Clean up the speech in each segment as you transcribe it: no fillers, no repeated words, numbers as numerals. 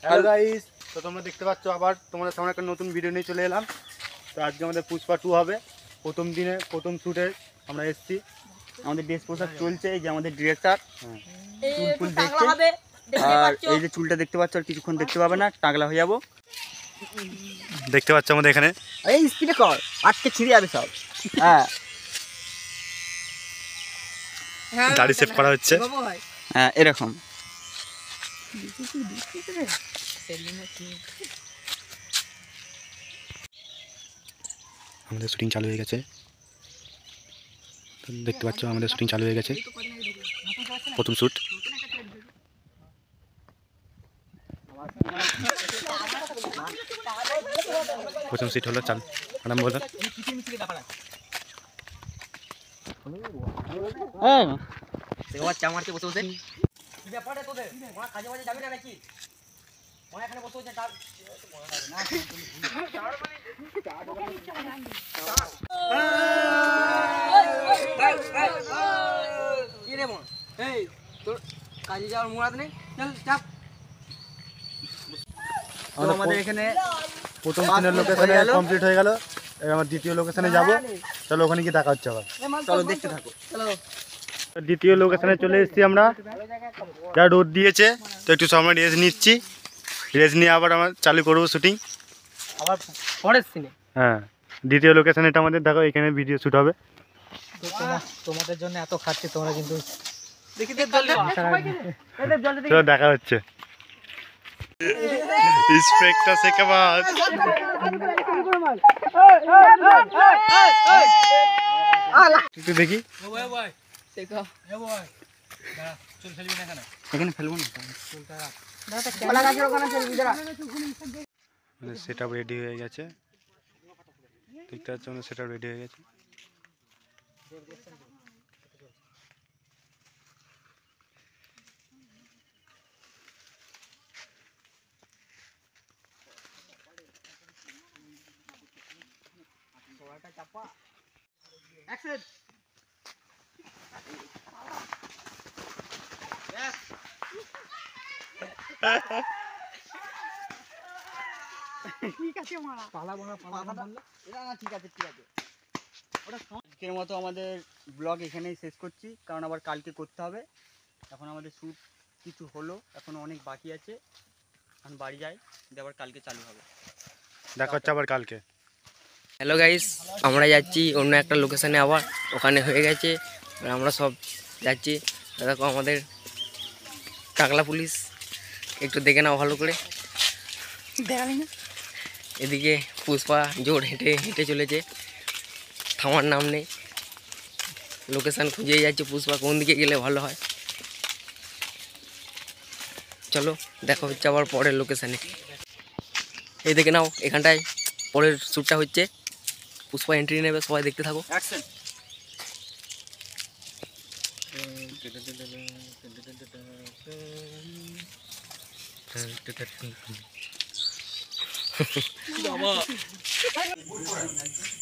Hello guys, তো তোমরা দেখতে পাচ্ছ আবার তোমাদের সামনে একটা নতুন ভিডিও নিয়ে চলে এলাম। তো আজকে আমাদের পুষ্পা 2 হবে। প্রথম দিনে প্রথম শ্যুটে আমরা এসেছি। আমাদের ড্রেস পোশাক চলছে, এই যে আমাদের ডিরেক্টর চুল ফুল দেখছে। আর এই যে চুলটা দেখতে পাচ্ছ, আর কিছুক্ষণ দেখতে পাবে না, টাগলা হয়ে যাবো। দেখতে পাচ্ছ আমাদের এখানে এই স্পিডে কর, আটকে ছিঁড়ে যাবে সব। হ্যাঁ, গাড়ি সেভ করা হচ্ছে। হ্যাঁ, এরকম আমাদের শুটিং চালু হয়ে গেছে। দেখতে পাচ্ছ আমাদের শুটিং চালু হয়ে গেছে, প্রথম শ্যুট। প্রথম সিট হলো, চাল আরম্ভ হলো। চামারতে বসে বসে ব্যাপারে তোদের মা কাজে বাজে যাবে না নাকি? মা এখানে বসে বসে ডাল কি রে মন, এই তোর কাজে যাওয়ার মুরাদ নেই, চল চাপ। আমাদের এখানে প্রথম সিনের লোকেশনে কমপ্লিট হয়ে গেল। এবার আমরা দ্বিতীয় লোকেশনে যাব। চলো ওখানে গিয়ে দেখা হচ্ছে আবার। চলো দেখতে থাকো। দ্বিতীয় লোকেশনে চলে এসেছি আমরা। যা রোদ দিয়েছে, তো একটু সময় রেস্ট নিচ্ছি। রেস্ট নিয়ে আবার আমরা চালু করবো শুটিং আবার পরের সিনে। হ্যাঁ, দ্বিতীয় লোকেশনে এটা আমাদের দেখো, এখানে ভিডিও শ্যুট হবে। তোমাদের জন্য এত খাচ্ছি তোমরা, কিন্তু দেখা হচ্ছে। इंस्पेक्टर से के बाद দেখি এখানে ফেলবো না, সেটআপ রেডি হয়ে গেছে। দেখতে পাচ্ছ আমাদের সেটআপ রেডি হয়ে গেছে। চাপা অ্যাকশন। ঠিক আছে মারা পালা বনা পালা বললো এটা না, ঠিক আছে ঠিক আছে। ওটা আজকের মতো আমাদের ব্লগ এখানেই শেষ করছি, কারণ আবার কালকে করতে হবে। এখন আমাদের শ্যুট কিছু হলো, এখন অনেক বাকি আছে। এখন বাড়ি যাই, আবার কালকে চালু হবে। দেখা হচ্ছে আবার কালকে। হ্যালো গাইস, আমরা যাচ্ছি অন্য একটা লোকেশানে, আবার ওখানে হয়ে গেছে। আমরা সব যাচ্ছি। দেখো আমাদের টাকলা পুলিশ, একটু দেখে নাও ভালো করে। এদিকে পুষ্পা জোর হেঁটে হেঁটে চলেছে, থামার নাম নেই। লোকেশান খুঁজেই যাচ্ছে পুষ্পা, কোন দিকে গেলে ভালো হয়। চলো দেখা হচ্ছে আবার পরের লোকেশানে। এই দেখে নাও, এখানটায় পরের শ্যুটটা হচ্ছে। পুষ্পা এন্ট্রি নেবে, সবাই দেখতে থাকো। অ্যাকশন।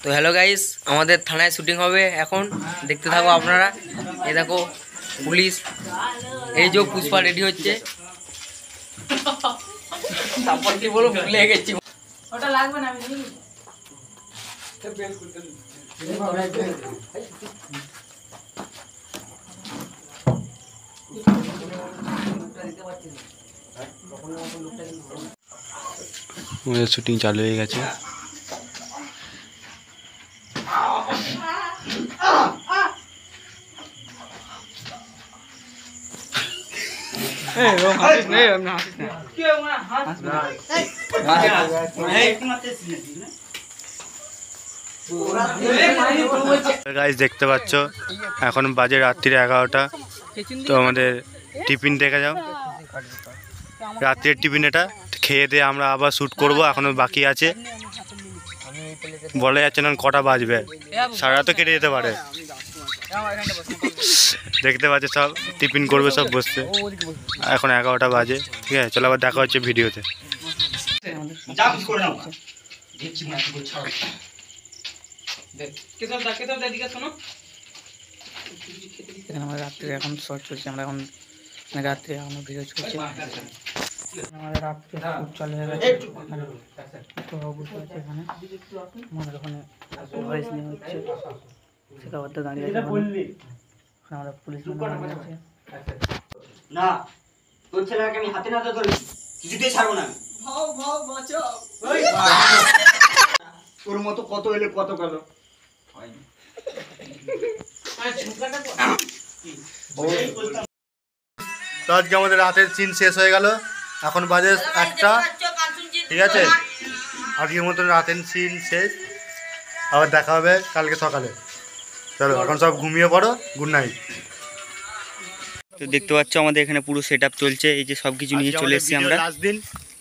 তো হ্যালো গাইস, আমাদের থানায় শুটিং হবে এখন, দেখতে থাকো আপনারা। এই দেখো পুলিশ, এই যে পুষ্পা রেডি হচ্ছে। তারপর কি বলো, ভুলে গেছি। ওটা লাগবে না, আমি নিয়ে নিই। আমাদের শুটিং চালু হয়ে গেছে। গাইস দেখতে পাচ্ছ, এখন বাজে রাত্রির 11টা। তো আমাদের টিফিন দেখে যাও, রাত্রের টিফিন এটা খেয়ে দিয়ে আমরা আবার শ্যুট করব। এখনো বাকি আছে, বলা যাচ্ছে না কটা বাজবে, সারা রাতও কেটে যেতে পারে। দেখতে পাচ্ছে সব টিফিন করবে, সব বসছে। এখন 11টা বাজে। ঠিক আছে, চলো আবার দেখা হচ্ছে ভিডিওতে। রাত্রে এখন শর্ট চলছে, আমরা এখন রাত্রে এখন ভিডিও চলছে। আমাদের রাত্রে খুব চলে গেছে তো বুঝতে পারছি এখানে আমাদের ওখানে ভয়েস নিয়ে হচ্ছে সেটা করতে দাঁড়িয়ে আছে ওখানে আমরা পুলিশ দাঁড়িয়ে আছে না তোর ছেলেকে আমি হাতে নাতে ধরেছি কিছুতেই ছাড়বো না তোর মতো কত এলে কত গেল তো আজকে আমাদের রাতের সিন শেষ হয়ে গেল, এখন বাজে 1টা। ঠিক আছে, আজকের মতন রাতের সিন শেষ, আবার দেখা হবে কালকে সকালে। চলো এখন সব ঘুমিয়ে পড়ো, গুড নাইট। তো দেখতে পাচ্ছ আমাদের এখানে পুরো সেটআপ চলছে, এই যে সব কিছু নিয়ে চলে এসেছি আমরা। লাস্ট দিন,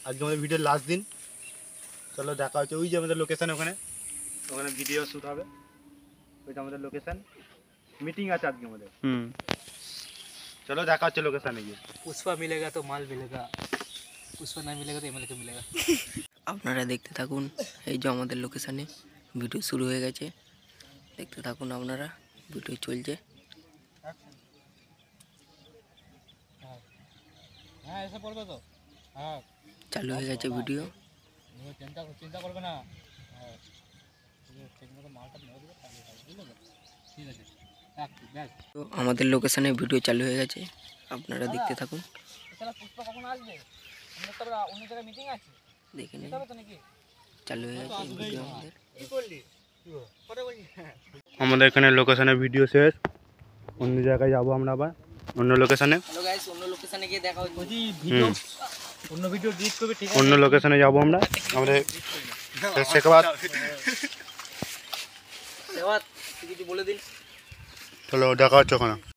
আজকে আমাদের ভিডিওর লাস্ট দিন। চলো দেখা হচ্ছে ওই যে আমাদের লোকেশন, ওখানে ওখানে ভিডিও শ্যুট হবে, ওইটা আমাদের লোকেশন। মিটিং আছে আজকে আমাদের। चलो দেখা হচ্ছে লোকেশনে গিয়ে। पुष्पा मिलेगा तो माल मिलेगा, पुष्पा नहीं मिलेगा तो एमएलए को मिलेगा। আপনারা দেখতে থাকুন, এই যে আমাদের লোকেশানে ভিডিও শুরু হয়ে গেছে, দেখতে থাকুন আপনারা, ভিডিও চলছে। হ্যাঁ এসে পড়বে তো, হ্যাঁ চালু হয়ে গেছে ভিডিও। চিন্তা করবে না, ঠিকমতো মালটা মেরে দেবে তাহলে বুঝলে, ঠিক আছে ব্যাস। তো আমাদের লোকেশানে ভিডিও চালু হয়ে গেছে, আপনারা দেখতে থাকুন। এছাড়া পুষ্পা কখন আসবে? আমাদের তো অন্য জায়গায় মিটিং আছে, দেখে নিন, তবে তো নাকি চালু হয়ে গেছে ভিডিও আমাদের। কি করলি পরে বলি। আমাদের এখানে লোকেশনে ভিডিও শেষ, অন্য জায়গায় যাবো আমরা আবার অন্য লোকেশনে। হ্যালো গাইস, অন্য লোকেশানে গিয়ে দেখা হচ্ছে। অন্য ভিডিও ডিলিট করবে, ঠিক আছে? অন্য লোকেশনে যাবো আমরা, আমাদের শেখাবাদ। দেওয়াত কিছু বলে দিন। চলো দেখা হচ্ছে ওখানে।